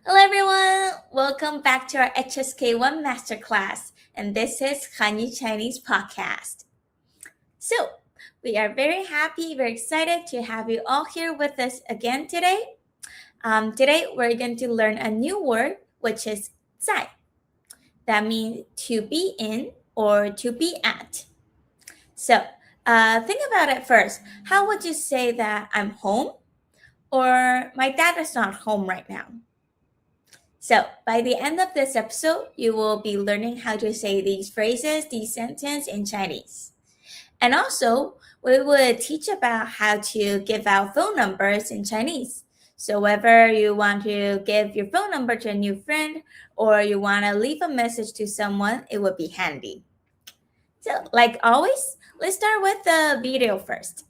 Hello everyone, welcome back to our HSK1 Masterclass, and this is Hanyu Chinese Podcast. So, we are very happy, very excited to have you all here with us again today. Today, we're going to learn a new word, which is 在. That means to be in or to be at. So, think about it first. How would you say that I'm home or my dad is not home right now? So, by the end of this episode, you will be learning how to say these phrases, these sentences in Chinese. And also, we will teach about how to give out phone numbers in Chinese. So, whether you want to give your phone number to a new friend or you want to leave a message to someone, it would be handy. So, like always, let's start with the video first.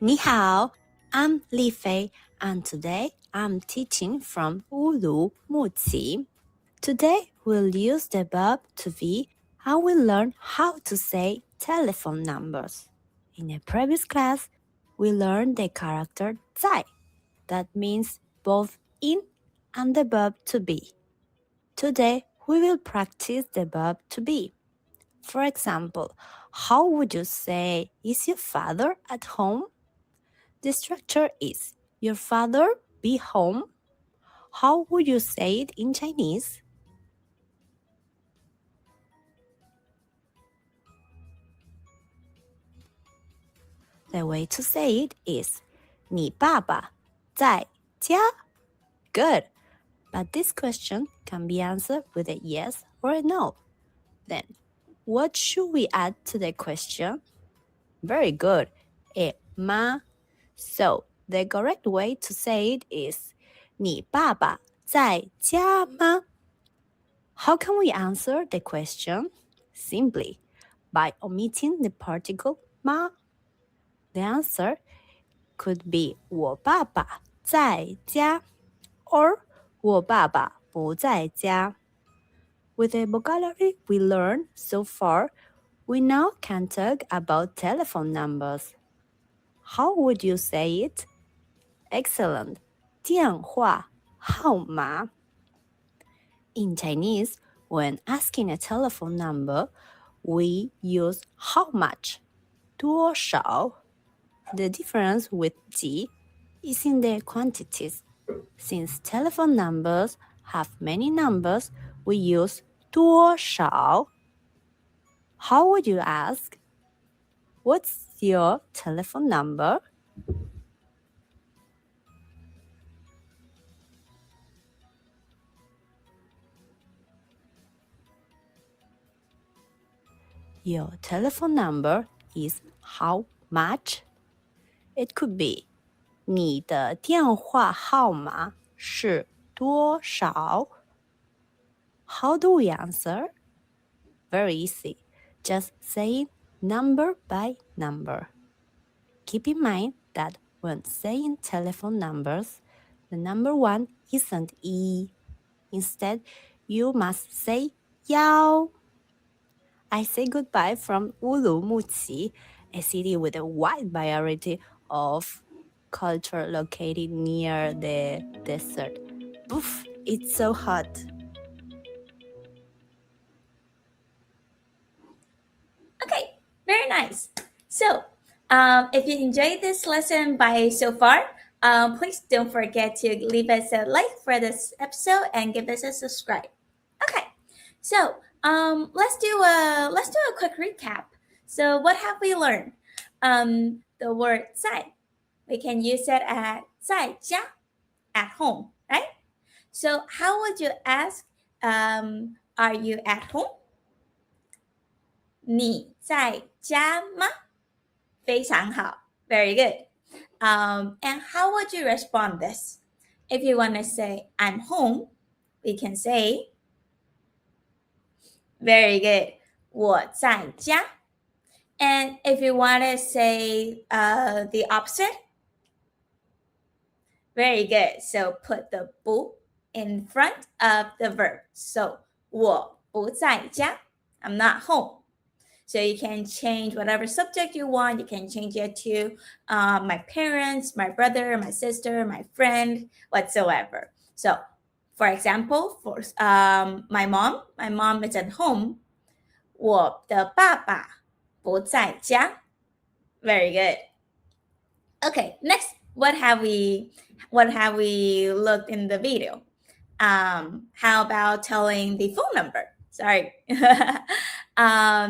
你好, I'm Li Fei, and today I'm teaching from Ulu Muqi. Today we'll use the verb to be and we'll learn how to say telephone numbers. In a previous class, we learned the character 在, that means both in and the verb to be. Today we will practice the verb to be. For example, how would you say, is your father at home? The structure is, your father be home? How would you say it in Chinese? The way to say it is, 你爸爸在家? Good. But this question can be answered with a yes or a no. Then, what should we add to the question? Very good. A ma. So, the correct way to say it is, 你爸爸在家吗? How can we answer the question? Simply, by omitting the particle 吗. The answer could be 我爸爸在家 or 我爸爸不在家. With the vocabulary we learned so far, we now can talk about telephone numbers. How would you say it? Excellent. 电话号码. In Chinese, when asking a telephone number, we use how much, 多少. The difference with 几 is in the quantities. Since telephone numbers have many numbers, we use 多少. How would you ask? What's your telephone number? Your telephone number is how much? It could be 你的电话号码是多少? How do we answer? Very easy. Just say number by number. Keep in mind that when saying telephone numbers, the number one isn't E. Instead, you must say 幺. I say goodbye from Ulu Muqi, a city with a wide variety of culture located near the desert. Oof, it's so hot. Okay, very nice. So, if you enjoyed this lesson by so far, please don't forget to leave us a like for this episode and give us a subscribe. Okay, so let's do a quick recap. So, what have we learned? The word 在, we can use it at 在家, at home, right? So, how would you ask? Are you at home? 你在家吗? 非常好. Very good. And how would you respond this? If you want to say, I'm home, we can say, very good, 我在家. And if you want to say the opposite, Very good. So put the 不 in front of the verb. So 我不在家. I'm not home. So you can change whatever subject you want. You can change it to my parents, my brother, my sister, my friend, whatsoever. So for example, for my mom is at home. 我的爸爸不在家. Very good. Okay, next, what have we looked in the video? How about telling the phone number? Sorry.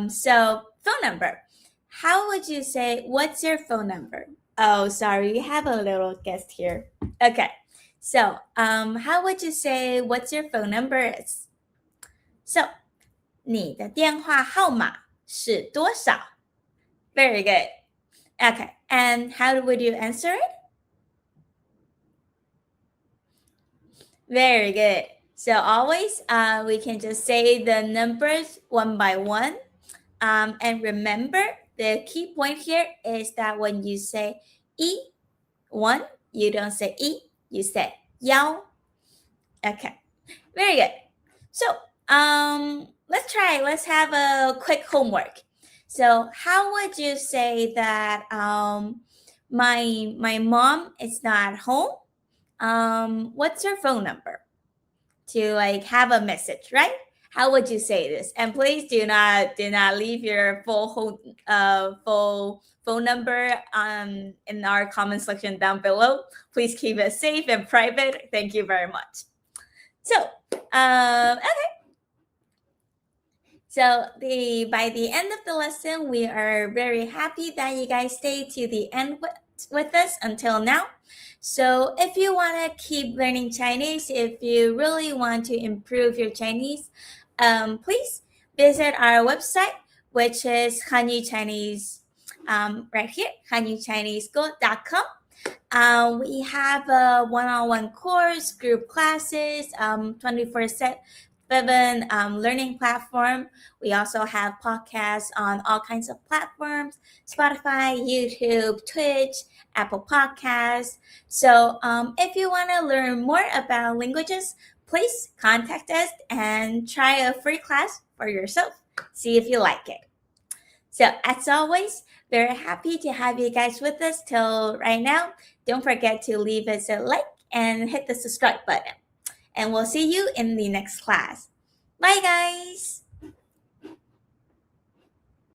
So phone number. How would you say, what's your phone number? Oh, sorry, we have a little guest here. Okay. So, how would you say, what's your phone number is? So, 你的电话号码是多少? Very good. Okay. And how would you answer it? Very good. So always we can just say the numbers one by one. And remember, the key point here is that when you say 1, you don't say 1, you say 1. Okay. Very good. So let's have a quick homework. So how would you say that my mom is not home? What's your phone number? To like have a message, right? How would you say this? And please do not leave your full phone number in our comment section down below. Please keep it safe and private. Thank you very much. So okay. So by the end of the lesson, we are very happy that you guys stayed to the end with us until now. So if you want to keep learning Chinese, if you really want to improve your Chinese, please visit our website, which is Hanyu Chinese, right here, hanyuchinesego.com. We have a one-on-one course, group classes, 24/7 learning platform. We also have podcasts on all kinds of platforms: Spotify, YouTube, Twitch, Apple Podcasts. So if you want to learn more about languages, please contact us and try a free class for yourself. See if you like it. So as always, very happy to have you guys with us till right now. Don't forget to leave us a like and hit the subscribe button. And we'll see you in the next class. Bye, guys.